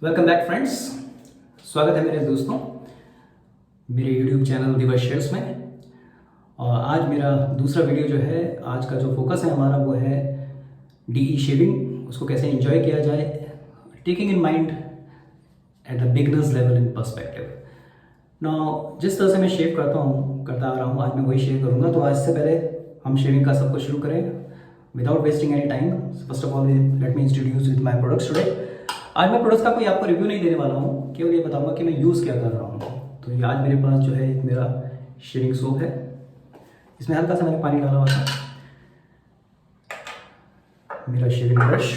Welcome back friends. स्वागत है मेरे दोस्तों मेरे यूट्यूब चैनल दिवस शेयर्स में। और आज मेरा दूसरा वीडियो जो है, आज का जो फोकस है हमारा वो है डीई शेविंग, उसको कैसे एंजॉय किया जाए, taking in mind at the beginners level in perspective. Now जिस तरह से मैं शेव करता आ रहा हूँ, आज मैं वही शेव करूँगा। तो आज से पहले हम शेविंग का सब कुछ शुरू करें without wasting any time. First of all let me introduce with my products today. आज मैं प्रोडक्ट्स का कोई आपको रिव्यू नहीं देने वाला हूँ, केवल ये बताऊंगा कि मैं यूज़ क्या कर रहा हूँ। तो ये आज मेरे पास जो है एक मेरा शेविंग सोप है, इसमें हल्का सा मैंने पानी डाला हुआ था। मेरा शेविंग ब्रश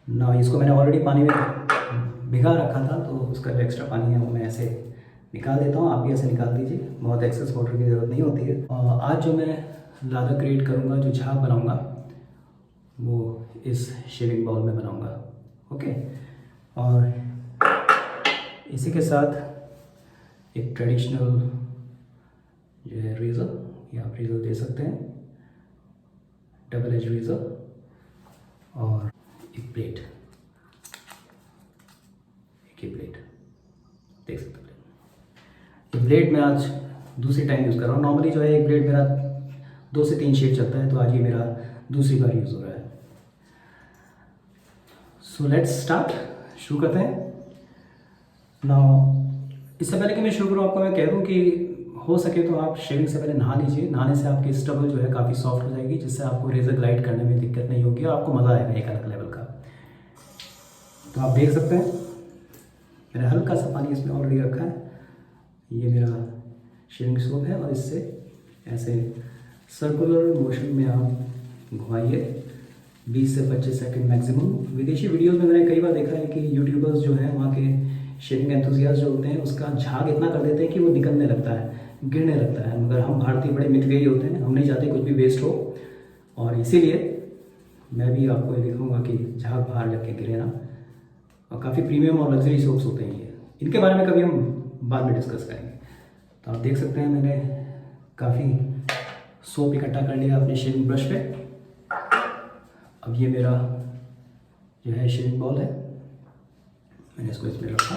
ना, इसको मैंने ऑलरेडी पानी में भिगा रखा था, तो उसका जो एक्स्ट्रा पानी है वो मैं ऐसे निकाल देता हूँ। आप भी ऐसे निकाल दीजिए, बहुत एक्सेस वाटर की ज़रूरत नहीं होती है। और आज जो मैं लादर क्रिएट करूँगा, जो झाग बनाऊँगा, वो इस शेविंग बाउल में बनाऊँगा। ओके। और इसी के साथ एक ट्रेडिशनल जो है रेज़र, या आप रेज़र दे सकते हैं, डबल एज रेज़र, और एक प्लेट, एक ही प्लेट देख सकते हैं। ये ब्लेड मैं आज दूसरी टाइम यूज़ कर रहा हूँ। नॉर्मली जो है एक ब्लेड मेरा 2 से 3 शेव चलता है, तो आज ये मेरा दूसरी बार यूज़ हो रहा है। सो लेट्स स्टार्ट, शुरू करते हैं। नाउ इससे पहले कि मैं शुरू करूँ, आपको मैं कह दूँ कि हो सके तो आप शेविंग से पहले नहा लीजिए। नहाने से आपकी स्टबल जो है काफ़ी सॉफ्ट हो जाएगी, जिससे आपको रेजर ग्लाइड करने में दिक्कत नहीं होगी और आपको मज़ा आएगा एक अलग लेवल का। तो आप देख सकते हैं मैंने हल्का सा पानी इसमें ऑलरेडी रखा है। ये मेरा शेविंग सोप है और इससे ऐसे सर्कुलर मोशन में आप घुमाइए 20 से 25 सेकंड मैक्सिमम। विदेशी वीडियोस में मैंने कई बार देखा है कि यूट्यूबर्स जो हैं, वहाँ के शेविंग एंथुसियास्ट जो होते हैं, उसका झाग इतना कर देते हैं कि वो निकलने लगता है, गिरने लगता है। मगर हम भारतीय बड़े मितव्ययी होते हैं, हम नहीं चाहते कुछ भी वेस्ट हो, और इसीलिए मैं भी आपको ये दिखाऊँगा कि झाग बाहर लग के गिरे ना। और काफ़ी प्रीमियम और लग्जरी सोप्स होते हैं ये, इनके बारे में कभी हम बाद में डिस्कस करेंगे। तो आप देख सकते हैं मैंने काफ़ी सोप इकट्ठा कर लिया अपने शेविंग ब्रश पे। अब ये मेरा जो है शेविंग बॉल है, मैंने इसको इसमें रखा।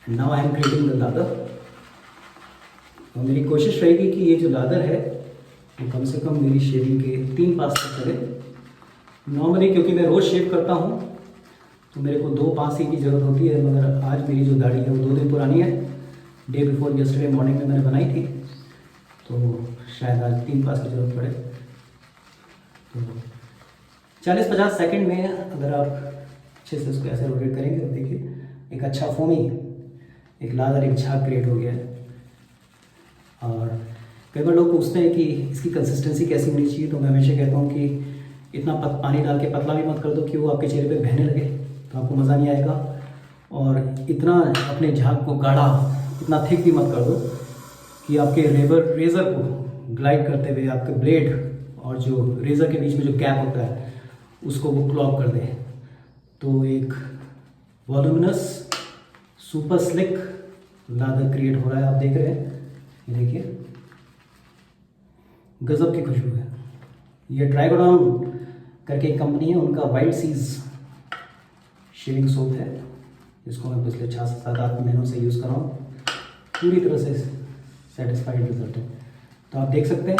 Now I am creating the lather. और मेरी कोशिश रहेगी कि ये जो लादर है वो कम से कम मेरी शेविंग के 3 पास तक करे। नॉर्मली क्योंकि मैं रोज़ शेव करता हूँ तो मेरे को 2 पास ही की ज़रूरत होती है, मगर आज मेरी जो दाढ़ी है वो 2 दिन पुरानी है। डे बिफोर यस्टरडे मॉर्निंग में मैंने बनाई थी, तो शायद आज 3 पास की ज़रूरत पड़े। तो 40-50 सेकंड में अगर आप अच्छे से उसको ऐसे रोटेट करेंगे तो देखिए एक अच्छा फोमी, एक लादर, एक झाग क्रिएट हो गया है। और कई बार लोग पूछते हैं कि इसकी कंसिस्टेंसी कैसी होनी चाहिए, तो मैं हमेशा कहता हूँ कि इतना पानी डाल के पतला भी मत कर दो कि वो आपके चेहरे पे बहने लगे, तो आपको मज़ा नहीं आएगा। और इतना अपने झाग को गाढ़ा, इतना थिक भी मत कर दो कि आपके रेज़र को ग्लाइड करते हुए आपके ब्लेड और जो रेज़र के बीच में जो गैप होता है उसको वो क्लॉग कर दे। तो एक voluminous super slick lather create हो रहा है, आप देख रहे हैं। ये देखिए गज़ब की खुशबू है। ये ट्राइगोडॉन करके एक कंपनी है, उनका वाइल्ड सीज शेविंग सोप है, जिसको मैं पिछले 6 से 7-8 महीनों से यूज़ कर रहा हूँ। पूरी तरह से सेटिस्फाइड रिजल्ट है। तो आप देख सकते हैं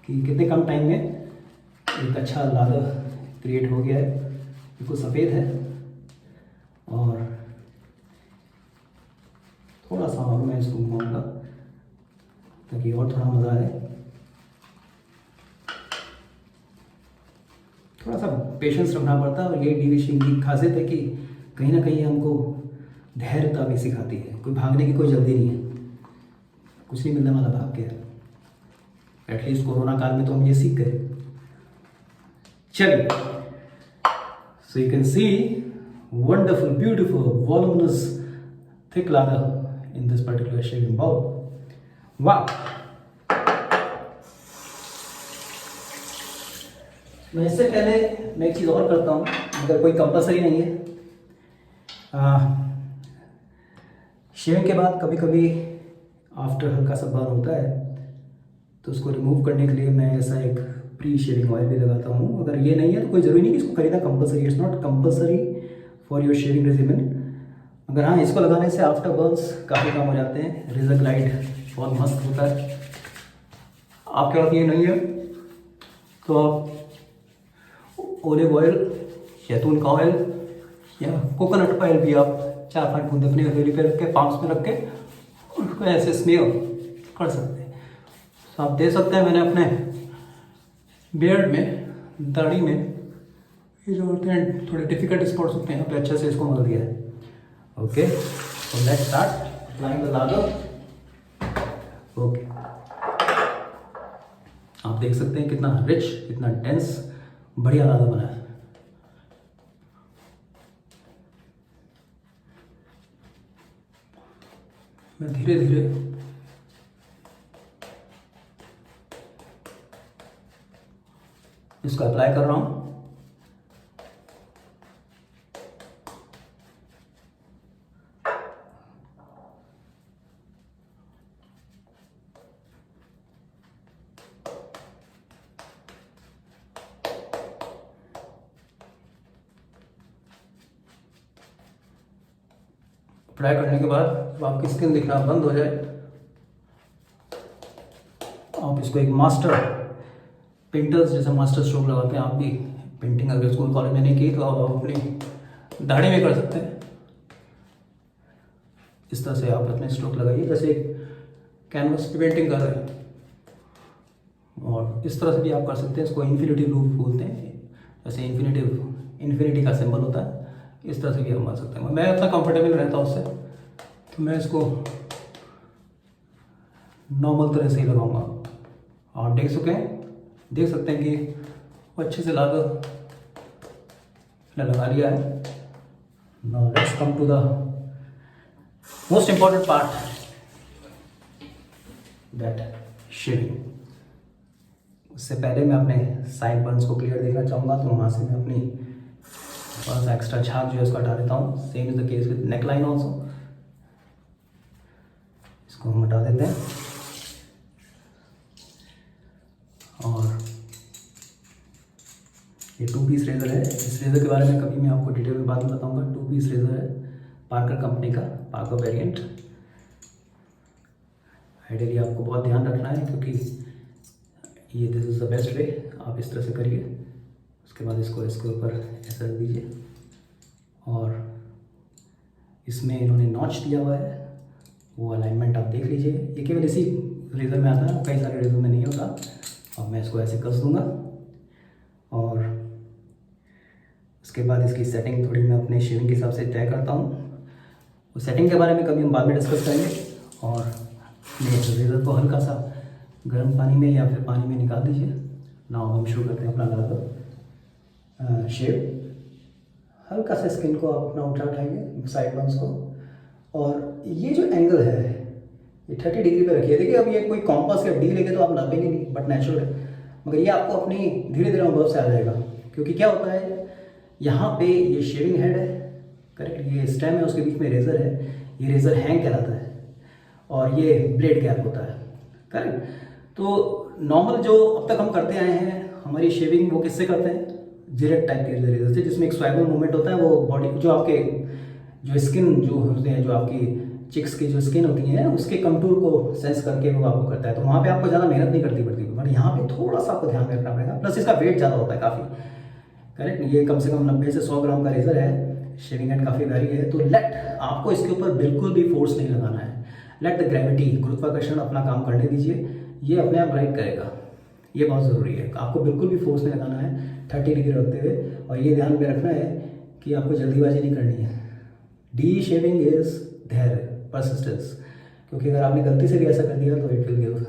कि कितने कम टाइम में एक अच्छा लादर क्रिएट हो गया है। बिल्कुल सफ़ेद है और थोड़ा सा और मैं इसको घुमाऊँगा ताकि और थोड़ा मज़ा आए। थोड़ा सा पेशेंस रखना पड़ता है, और ये डिविशिंग की खासियत है कि कहीं ना कहीं हमको धैर्यता भी सिखाती है। कोई भागने की कोई जल्दी नहीं है, कुछ नहीं मिलने वाला भाग के। एटलीस्ट कोरोना काल में तो हम ये सीख गए। चलिए, so you can see wonderful, beautiful, voluminous, thick lather in this particular shaving bowl. Wow! मैं इससे पहले मैं एक चीज़ और करता हूँ, अगर कोई कंपलसरी नहीं है। शेविंग के बाद कभी कभी आफ्टर हल्का सा बर्न होता है, तो उसको रिमूव करने के लिए मैं ऐसा एक प्री शेविंग ऑयल भी लगाता हूँ। अगर ये नहीं है तो कोई ज़रूरी नहीं कि इसको खरीदना compulsory, it's not compulsory for your shaving regimen. मगर हाँ, इसको लगाने से आफ्टर बर्न्स काफ़ी कम हो जाते हैं। रेजर ग्लाइड बहुत मस्त होता है। आपके पास ये नहीं है तो आप ओलिव ऑयल, जैतून का ऑयल या कोकोनट ऑयल भी आप 4-5 बूंद अपनी हथेली पे रख के, पाम्स में रख के उसको ऐसे स्मेयर कर सकते हैं। तो आप दे सकते हैं। मैंने अपने बियर्ड में, दाढ़ी में, ये जो होते हैं थोड़े डिफिकल्ट स्पॉट्स होते हैं, यहाँ पे अच्छे से इसको मल दिया है। Okay, so let's start applying the lather. Okay, आप देख सकते हैं कितना रिच, कितना डेंस, बढ़िया लादर बना है। मैं धीरे धीरे इसको अप्लाई कर रहा हूं। अप्लाई करने के बाद जब आपकी स्किन दिखना बंद हो जाए, आप इसको एक मास्टर पेंटर्स जैसे मास्टर स्ट्रोक लगाते हैं। आप भी पेंटिंग अगर स्कूल कॉलेज में नहीं की तो आप अपनी दाढ़ी में कर सकते हैं। इस तरह से आप अपने स्ट्रोक लगाइए जैसे कैनवस की पेंटिंग कर रहे हैं, और इस तरह से भी आप कर सकते हैं। इसको इन्फिनिटी लूप बोलते हैं, जैसे इन्फिनिटी का सिंबल होता है, इस तरह से भी हम कर सकते हैं। मैं इतना कंफर्टेबल रहता हूँ उससे, तो मैं इसको नॉर्मल तरह से ही लगाऊंगा। आप देख सकते हैं कि वो अच्छे से लगा लिया है। Now let's come to the most important part, that shaving. उससे पहले मैं अपने साइड बर्न्स को क्लियर देखना चाहूँगा, तो वहाँ से मैं अपनी थोड़ा सा एक्स्ट्रा छाप जो है उसको हटा देता हूँ। Same is the case with neck line also. इसको हम हटा देते हैं। और ये 2 पीस रेजर है। इस रेजर के बारे में कभी मैं आपको डिटेल में बाद में बताऊंगा। 2 पीस रेजर है, पार्कर कंपनी का, पार्कर वेरिएंट। आइडियली आपको बहुत ध्यान रखना है, क्योंकि ये this is the best way. आप इस तरह से करिए, उसके बाद इसको इसके ऊपर ऐसा रख दीजिए, और इसमें इन्होंने नॉच दिया हुआ है, वो अलाइनमेंट आप देख लीजिए। ये केवल इसी रेजर में आता है, कई सारे रेजर में नहीं होता। अब मैं इसको ऐसे कस दूंगा, और उसके बाद इसकी सेटिंग थोड़ी मैं अपने शेविंग के हिसाब से तय करता हूँ। उस सेटिंग के बारे में कभी हम बाद में डिस्कस करेंगे। और रेजर को हल्का सा गर्म पानी में या फिर पानी में निकाल दीजिए। नाउ हम शुरू करते हैं अपना लादर शेव। हल्का सा स्किन को आप अपना उठाएंगे, साइड बर्न्स को, और ये जो एंगल है ये 30 डिग्री पे रखिए। देखिए अब ये कोई कॉम्पास या डी लेके तो आप नापेंगे नहीं, बट नेचुरल है, मगर ये आपको अपनी धीरे धीरे अनुभव से आ जाएगा। क्योंकि क्या होता है, यहाँ पे ये शेविंग हेड है, करेक्ट, ये स्टेम है, उसके बीच में रेजर है, ये रेजर हैंग कहलाता है, और ये ब्लेड गैप होता है, करेक्ट। तो नॉर्मल जो अब तक हम करते आए हैं हमारी शेविंग, वो किससे करते हैं, जिरेट टाइप के रेजर से, जिसमें एक स्वाइबल मूवमेंट होता है। वो बॉडी जो आपके जो स्किन जो होते हैं, जो आपकी चिक्स की जो स्किन होती है, उसके कंटूर को सेंस करके वो आपको करता है। तो वहाँ पे आपको ज़्यादा मेहनत नहीं करती पड़ती, बट यहाँ पे थोड़ा सा आपको ध्यान में रखना पड़ेगा। प्लस इसका वेट ज़्यादा होता है काफ़ी, करेक्ट। ये कम से कम 90 से 100 ग्राम का रेजर है। शेविंग हेड काफ़ी भारी है, तो आपको इसके ऊपर बिल्कुल भी फोर्स नहीं लगाना है। लेट द ग्रेविटी, गुरुत्वाकर्षण अपना काम करने दीजिए, ये अपने आप राइट करेगा। ये बहुत ज़रूरी है, आपको बिल्कुल भी फोर्स नहीं लगाना है 30 डिग्री रखते हुए। और ये ध्यान में रखना है कि आपको जल्दीबाजी नहीं करनी है। डी शेविंग इज धैर्य, परसिस्टेंस, क्योंकि अगर आपने गलती से भी ऐसा कर दिया तो इट विल गिव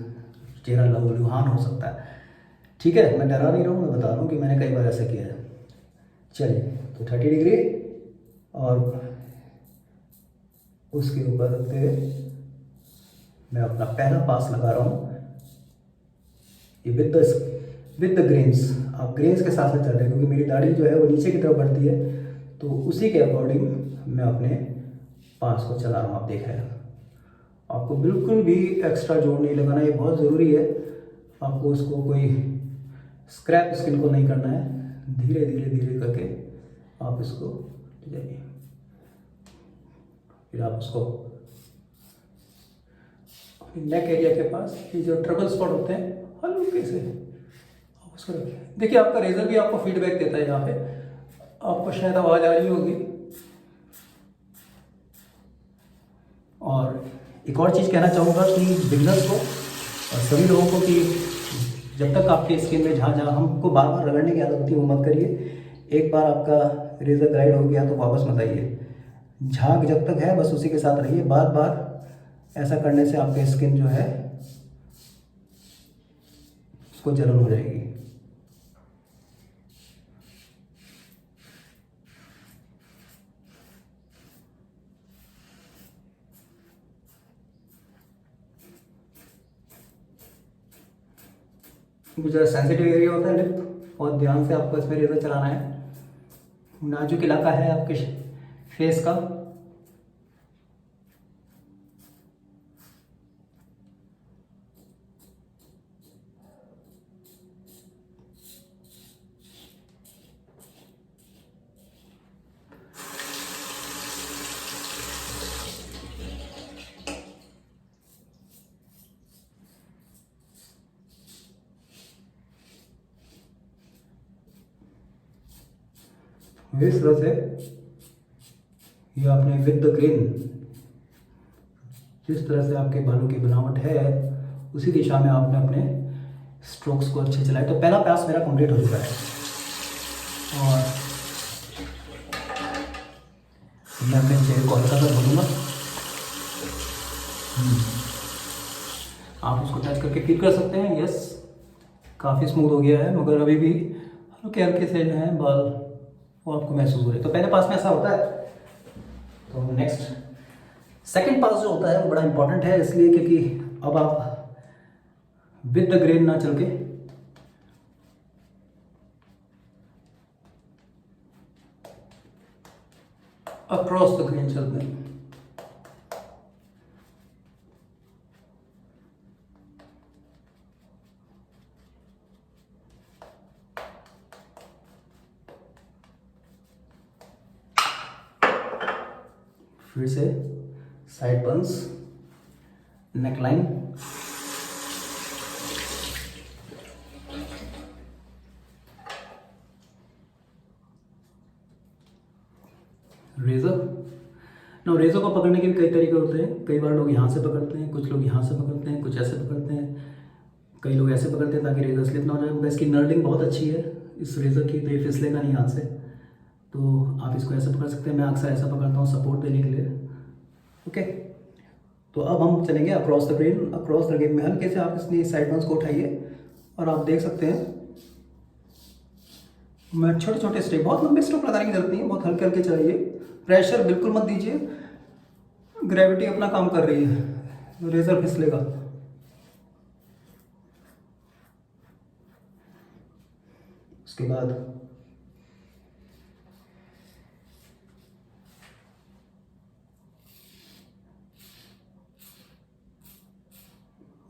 चेहरा लुहान हो सकता है। ठीक है, मैं डरा नहीं रहा हूँ, मैं बता रहा हूँ कि मैंने कई बार ऐसा किया है। चलिए, तो 30 डिग्री और उसके ऊपर रखते हुए मैं अपना पहला पास लगा रहा हूँ। ये विद द ग्रेन्स, आप ग्रेन्स के साथ साथ चल रहे हैं, क्योंकि मेरी दाढ़ी जो है वो नीचे की तरफ बढ़ती है, तो उसी के अकॉर्डिंग मैं अपने पास को चला रहा हूँ। आप देख रहे हैं, आपको बिल्कुल भी एक्स्ट्रा जोर नहीं लगाना, ये बहुत ज़रूरी है। आपको उसको कोई स्क्रैप स्किन को नहीं करना है। धीरे धीरे धीरे करके आप इसको जाइए। फिर आप उसको नेक एरिया के पास ये जो ट्रबल स्पॉट होते हैं हल्के से आप उसको रखिए। देखिए आपका रेजर भी आपको फीडबैक देता है, यहाँ पे आपको शायद आवाज़ आ रही होगी। और एक और चीज़ कहना चाहूँगा कि बिगनर्स को और सभी लोगों को कि जब तक आपके स्किन में जहाँ जहाँ हमको बार बार रगड़ने की आदत होती है वो मत करिए। एक बार आपका रेजर ग्राइड हो गया तो वापस मत आइए। झाग जब तक है बस उसी के साथ रहिए। बार बार ऐसा करने से आपकी स्किन जो है उसको जलन हो जाएगी। ज़रा सेंसिटिव एरिया होता है लिप, और ध्यान से आपको इसमें रेजर चलाना है। नाजुक इलाका है आपके फेस का। इस तरह से ये आपने विद द ग्रेन, जिस तरह से आपके बालों की बनावट है उसी दिशा में आपने अपने स्ट्रोक्स को अच्छे चलाए। तो पहला पास मेरा कंप्लीट हो चुका है और मैं अपने चेहरे को हल्का सा धोलूँगा। आप उसको टच करके फील कर सकते हैं। यस, काफ़ी स्मूथ हो गया है, मगर अभी भी हल्के हल्के से जो है बाल वो आपको महसूस हो रहे। तो पहले पास में ऐसा होता है। तो नेक्स्ट सेकंड पास जो होता है वो बड़ा इंपॉर्टेंट है, इसलिए क्योंकि अब आप विद द ग्रेन ना चल के अक्रॉस द ग्रेन चलते हैं। फिर से साइड बंस, नेकलाइन, रेजर। ना रेजर को पकड़ने के भी कई तरीके होते हैं। कई बार लोग यहाँ से पकड़ते हैं, कुछ लोग यहाँ से पकड़ते हैं, कुछ ऐसे पकड़ते हैं, कई लोग ऐसे पकड़ते हैं ताकि रेजर स्लिप ना हो जाए। मगर इसकी नर्डिंग बहुत अच्छी है इस रेजर की, तो ये फिसलेगा नहीं हाथ से। तो आप इसको ऐसे पकड़ सकते हैं। मैं अक्सर ऐसा पकड़ता हूँ सपोर्ट देने के लिए। ओके, तो अब हम चलेंगे across the grain. Across the grain में हल्के से आप इसलिए साइड बंस को उठाइए और आप देख सकते हैं मैं छोटे छोटे स्टेप, बहुत लंबे स्ट्रोक लगाने की जरूरत नहीं है, बहुत हल्के हल्के चलाइए। प्रेशर बिल्कुल मत दीजिए, ग्रेविटी अपना काम कर रही है, रेजर फिसलेगा। उसके बाद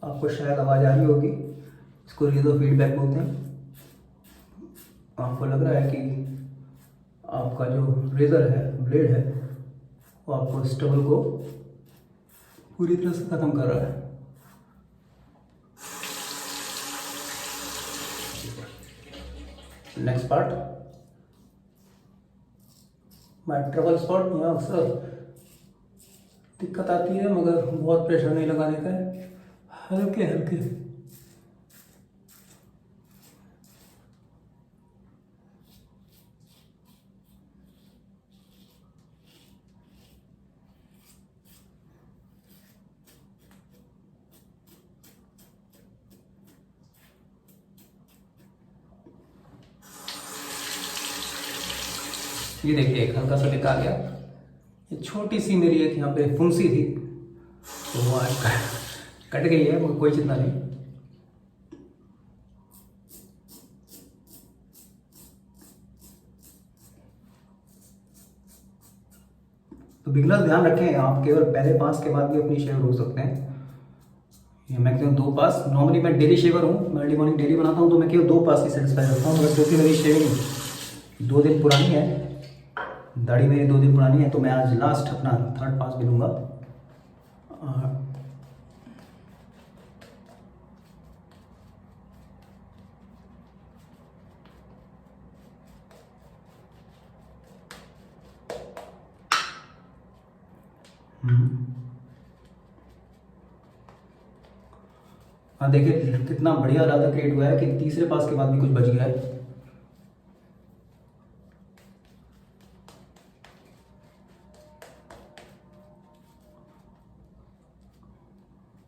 आपको शायद आवाज़ आ रही होगी, इसको रेजर फीडबैक बोलते हैं। आपको लग रहा है कि आपका जो रेजर है, ब्लेड है, वो आपको स्टबल को पूरी तरह से खत्म कर रहा है। Next part, my trouble spot. यहाँ अक्सर दिक्कत आती है, मगर बहुत प्रेशर नहीं लगाने का है, हल्के हल्के। ये देखिए एक हल्का सा टिक आ गया। ये छोटी सी मेरी एक यहाँ पे फुंसी थी, तो वो आज कट गई है, वो कोई चिंता नहीं। तो बिगनर्स ध्यान रखें, आप केवल पहले पास के बाद भी अपनी शेव रोक सकते हैं। ये मैक्सिमम 2 पास। नॉर्मली मैं डेली शेवर हूँ, मैं अर्ली मॉर्निंग डेली बनाता हूँ, तो मैं केवल 2 पास ही सेटिस्फाई करता हूँ। बस क्योंकि मेरी शेविंग 2 दिन पुरानी है दाढ़ी मेरी 2 दिन पुरानी है, तो मैं आज लास्ट अपना थर्ड पास भी लूँगा। हाँ देखिए कितना बढ़िया राधा क्रिएट हुआ है कि तीसरे पास के बाद भी कुछ बच गया है।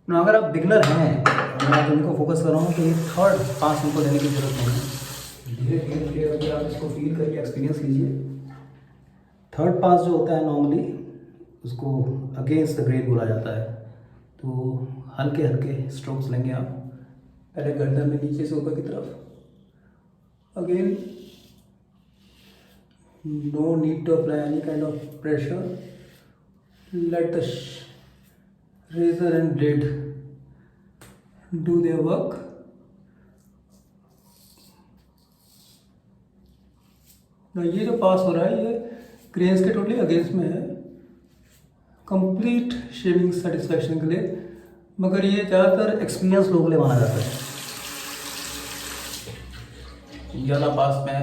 ना अगर आप बिगनर हैं, मैं आज उनको फोकस कर रहा हूँ कि थर्ड पास उनको लेने की जरूरत नहीं है। धीरे धीरे धीरे अगर आप इसको फील करके एक्सपीरियंस कीजिए। थर्ड पास जो होता है नॉर्मली उसको अगेंस्ट द ग्रेन बोला जाता है। तो हल्के हल्के स्ट्रोक्स लेंगे आप, पहले गर्दन में नीचे से ऊपर की तरफ। Again no need to apply any kind of pressure, let the razor and blade do their work। ना ये जो पास हो रहा है ये क्रेन्स के टोटली अगेंस्ट में है, कंप्लीट शेविंग सेटिस्फैक्शन के लिए, मगर ये ज़्यादातर एक्सपीरियंस लोगों के लिए माना जाता है। ज़्यादा पास में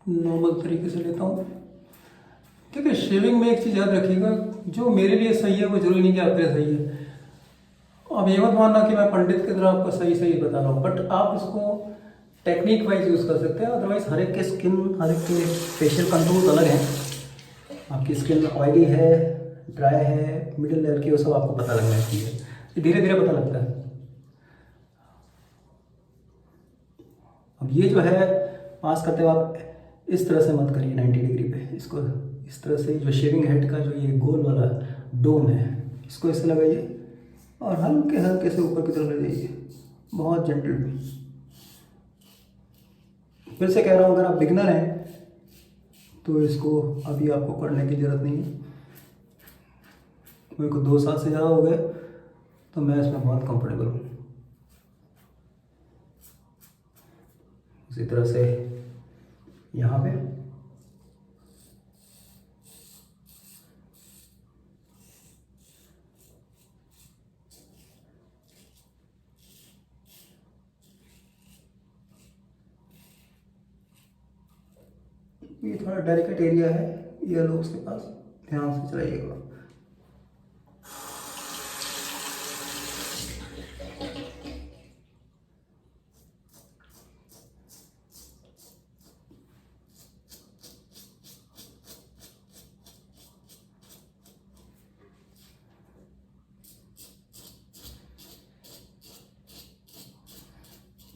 नॉर्मल तरीके से लेता हूँ। ठीक है, शेविंग में एक चीज़ याद रखिएगा, जो मेरे लिए सही है वो जरूरी नहीं कि आपके लिए सही है। अब ये मत मानना कि मैं पंडित की तरह आपको सही सही बता रहा हूँ, बट आप इसको टेक्निक वाइज यूज़ कर सकते हैं। अदरवाइज हर एक के स्किन, हर एक के फेशियल कंट्रोल अलग हैं। आपकी स्किन ऑयली है, ड्राई है, मिडिल लेवल की, वो सब आपको पता लगना चाहिए। ये धीरे धीरे पता लगता है। अब ये जो है पास करते हुए आप इस तरह से मत करिए 90 डिग्री पे, इसको इस तरह से जो शेविंग हेड का जो ये गोल वाला डोम है इसको इससे लगाइए और हल्के हल्के से ऊपर की तरफ ले जाइए, बहुत जेंटल। फिर से कह रहा हूँ, अगर आप बिगनर हैं तो इसको अभी आपको पढ़ने की ज़रूरत नहीं है। मेरे को 2 साल से ज़्यादा हो गए तो मैं इसमें बहुत कंफर्टेबल हूँ। इसी तरह से यहाँ पे ये थोड़ा डेलिकेट एरिया है ईयर लोब्स के पास, ध्यान से चलाइएगा।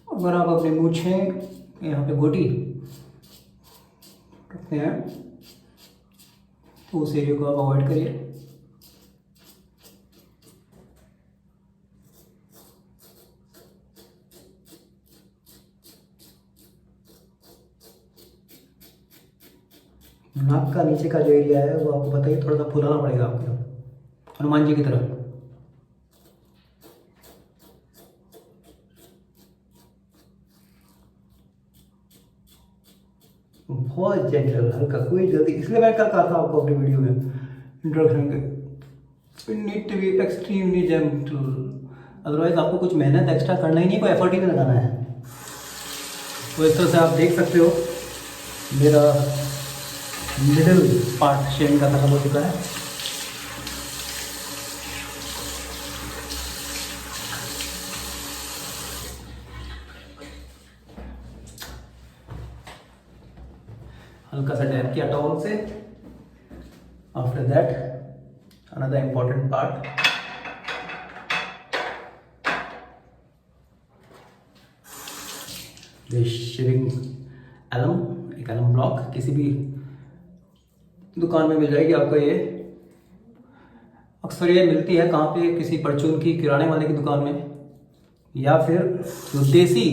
अगर आप अपने मूछें यहाँ पे गोटी रखते हैं तो उस एरिया को आप अवॉइड करिए। नाक का नीचे का जो एरिया है वो आपको बताइए, थोड़ा सा फुलाना पड़ेगा आपको, हनुमान जी की तरह। बहुत जेंटल, हल्का, कोई जल्दी। इसलिए मैं कल कहा था आपको अपनी वीडियो में इंट्रोडक्शन के, need to be extremely gentle. Otherwise आपको कुछ मेहनत एक्स्ट्रा करना ही नहीं, कोई एफर्ट ही नहीं लगाना है। तो इस तरह से आप देख सकते हो मेरा मिडिल पार्ट शेविंग का खत्म हो चुका है। हल्का सा डैप किया टॉवल से। After that another important part, shaving alum, एक एलम ब्लॉक किसी भी दुकान में मिल जाएगी आपको। ये अक्सर ये मिलती है कहाँ पे, किसी परचून की किराने वाले की दुकान में, या फिर जो देसी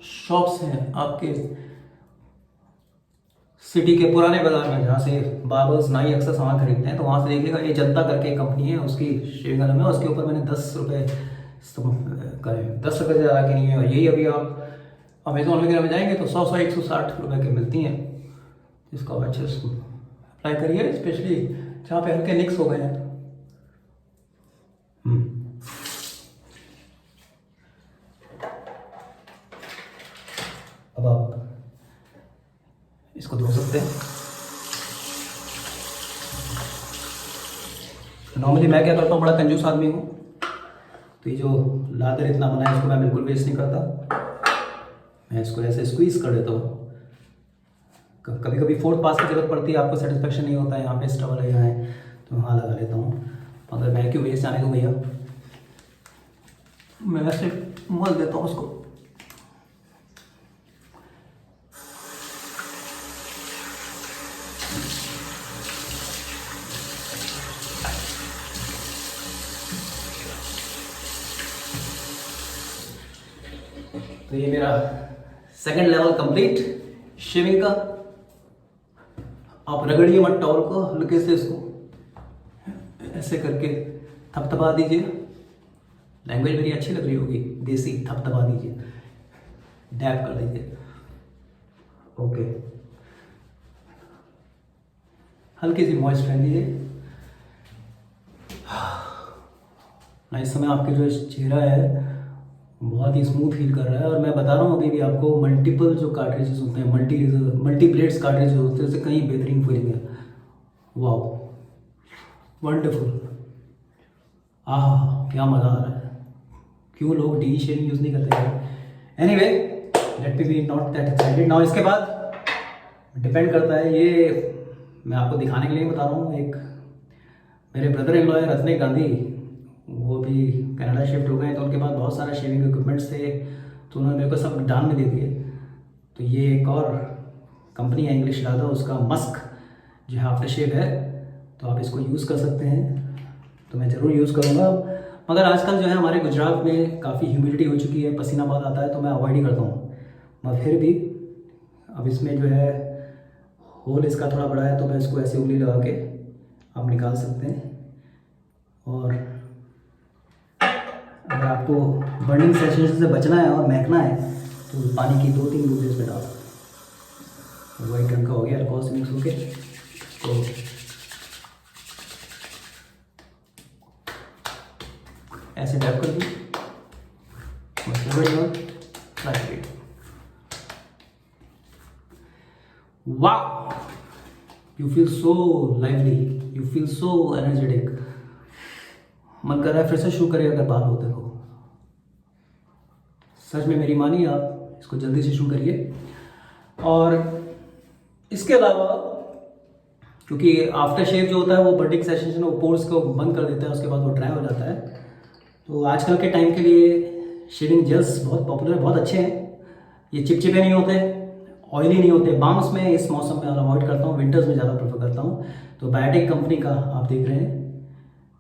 शॉप्स हैं आपके सिटी के पुराने बाजार में, जहाँ से बार्बर्स नाई अक्सर सामान खरीदते हैं, तो वहाँ से देखिएगा ये जनता करके कंपनी है, उसकी शेविंग एलम है। उसके ऊपर मैंने 10 रुपये का है, 10 रुपये से ज़्यादा की नहीं है। और यही अभी आप अमेजोन वगैरह में जाएंगे तो 100 160 रुपए की मिलती हैं, इसको आप अच्छे से अप्लाई करिए, स्पेशली जहाँ पे हल्के निक्स हो गए हैं। अब आप इसको धो सकते हैं। नॉर्मली मैं क्या करता हूँ, बड़ा कंजूस आदमी हूँ, तो ये जो लादर इतना बना है इसको मैं बिल्कुल वेस्ट नहीं करता, मैं इसको ऐसे स्क्वीज कर देता हूँ। कभी कभी फोर्थ पास की जरूरत पड़ती है, आपको सेटिस्फेक्शन नहीं होता है यहाँ पे स्टबल है यहाँ है, तो वहाँ लगा लेता हूँ। अगर मैं क्यों वेस्ट जाने दूँ भैया, मैं ऐसे मल देता हूँ उसको। तो ये मेरा सेकंड लेवल कंप्लीट शेविंग का। आप रगड़िए मत टॉवल को, हल्के से इसको ऐसे करके थपथपा दीजिए। लैंग्वेज मेरी अच्छी लग रही होगी, देसी, थपथपा दीजिए, डैप कर दीजिए। ओके, हल्की सी मॉइस्ट रहने दीजिए। इस समय आपके जो चेहरा है बहुत ही स्मूथ फील कर रहा है, और मैं बता रहा हूँ अभी भी आपको मल्टीपल जो कार्ट्रिजेस होते हैं, मल्टी ब्लेड्स कार्ट्रिजेस होते हैं, उससे कहीं बेहतरीन फीलिंग है। वाओ, वंडरफुल, आह क्या मज़ा आ रहा है। क्यों लोग डी शेविंग यूज़ नहीं करते हैं। Anyway, let me be not that excited now. इसके बाद डिपेंड करता है, ये मैं आपको दिखाने के लिए बता रहा हूँ। एक मेरे ब्रदर इन लॉ है रत्ने गांधी, वो भी कनाडा शिफ्ट हो गए, तो उनके पास बहुत सारा शेविंग इक्विपमेंट्स थे, तो उन्होंने मेरे को सब दान में दे दिए। तो ये एक और कंपनी है इंग्लिश लादा, उसका मस्क जो है आफ्टर शेव है, तो आप इसको यूज़ कर सकते हैं। तो मैं ज़रूर यूज़ करूँगा, मगर आजकल जो है हमारे गुजरात में काफ़ी ह्यूमिडिटी हो चुकी है, पसीना बहुत आता है, तो मैं अवॉइड ही करता हूँ। मगर फिर भी अब इसमें जो है होल इसका थोड़ा बड़ा है, तो मैं इसको ऐसे उंगली लगा के आप निकाल सकते हैं। और अगर आपको बर्निंग सेंसेशन से बचना है और महकना है तो पानी की 2-3 बूंदें इसमें डाल, वाइट रंग का हो गया अल्कोहल से मिक्स होके। तो ऐसे डैप कर दी, वाह, you feel so lively, you feel so energetic. मन कर रहा है फिर से शुरू करिए अगर बाल होते हो। सच में मेरी मानिए, आप इसको जल्दी से शुरू करिए। और इसके अलावा क्योंकि आफ्टर शेव जो होता है वो बर्निंग सेंसेशन वो पोर्स को बंद कर देता है, उसके बाद वो ड्राई हो जाता है। तो आजकल के टाइम के लिए शेविंग जेल्स बहुत पॉपुलर, बहुत अच्छे हैं। ये चिपचिपे नहीं होते, ऑयली नहीं होते। बाम्स में इस मौसम में अवॉइड करता हूँ, विंटर्स में ज़्यादा प्रेफर करता हूँ। तो बायोटिक कंपनी का आप देख रहे हैं,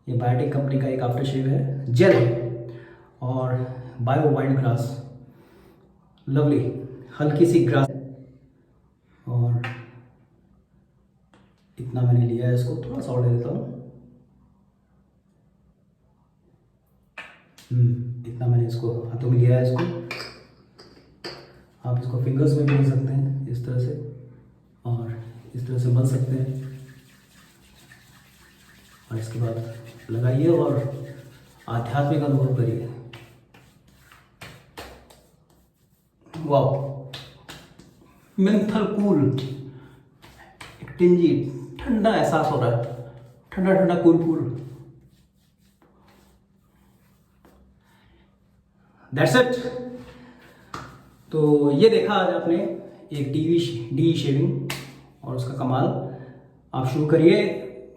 ये बायोटिक कंपनी का एक आफ्टर शेव है, जेल है, और बायो वाइल्ड ग्रास, लवली हल्की सी ग्रास। और इतना मैंने लिया है, इसको थोड़ा सा और दे देता हूँ। इतना मैंने इसको हाथों में लिया है। इसको आप इसको फिंगर्स में भी ले सकते हैं इस तरह से, और इस तरह से मल सकते हैं। और इसके बाद लगाइए और आध्यात्मिक अनुभव करिए। वाह, मेंथल कूल, एक टिंजी ठंडा एहसास हो रहा है, ठंडा ठंडा कूल कूल। That's it. तो ये देखा आज आपने एक डी शेविंग और उसका कमाल। आप शुरू करिए,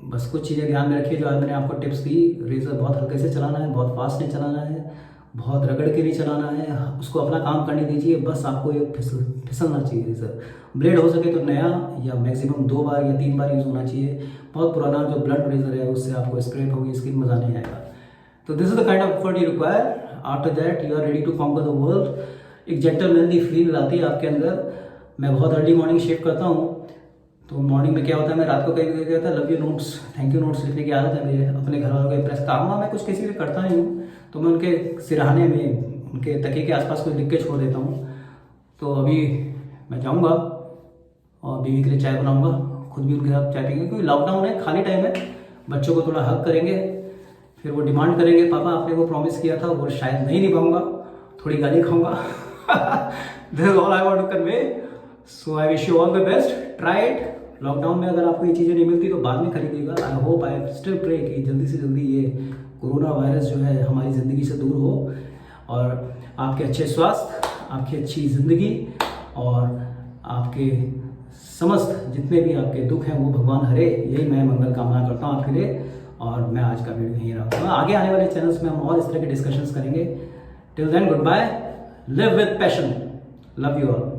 बस कुछ चीज़ें ध्यान में रखिए जो आज मैंने आपको टिप्स दी। रेजर बहुत हल्के से चलाना है, बहुत फास्ट नहीं चलाना है, बहुत रगड़ के नहीं चलाना है, उसको अपना काम करने दीजिए। बस आपको ये फिसलना चाहिए रेजर। ब्लेड हो सके तो नया या मैक्सिमम 2 बार या 3 बार यूज़ होना चाहिए। बहुत पुराना जो ब्लंट रेजर है उससे आपको स्क्रैप होगी स्किन, मज़ा नहीं आएगा। तो this is the kind of effort you require. After that you are ready to conquer the world. एक जेंटलमैनली फील आती है आपके अंदर। मैं बहुत अर्ली मॉर्निंग शेव करता हूँ, तो मॉर्निंग में क्या होता है, मैं रात को कहीं गया था, love you notes, thank you notes लिखने की आदत है मुझे अपने घर वालों को इम्प्रेस। काम मैं कुछ किसी भी करता नहीं हूँ, तो मैं उनके सिरहाने में, उनके तकिए के आसपास कुछ लिख के छोड़ देता हूँ। तो अभी मैं जाऊँगा और बीवी के लिए चाय बनाऊँगा, खुद भी उनके साथ चाय पीएंगे, क्योंकि लॉकडाउन है, खाली टाइम है, बच्चों को थोड़ा हक करेंगे, फिर वो डिमांड करेंगे पापा आपने वो प्रॉमिस किया था, वो शायद नहीं निभाऊंगा, थोड़ी गाली खाऊंगा। This is all I want to convey. So I wish you all the best, try it. Lockdown में अगर आपको ये चीज़ें नहीं मिलती तो बाद में खरीदिएगा। I hope, I still pray कि जल्दी से जल्दी ये कोरोना वायरस जो है हमारी ज़िंदगी से दूर हो और आपके अच्छे स्वास्थ्य, आपकी अच्छी ज़िंदगी और आपके समस्त जितने भी आपके दुख हैं वो भगवान हरे, यही मैं मंगल कामना करता हूँ आपके लिए। और मैं आज का वीडियो यहीं रखूँगा, आगे आने वाले चैनल्स में हम और इस तरह के डिस्कशंस करेंगे। Till then goodbye, live with passion, love you all.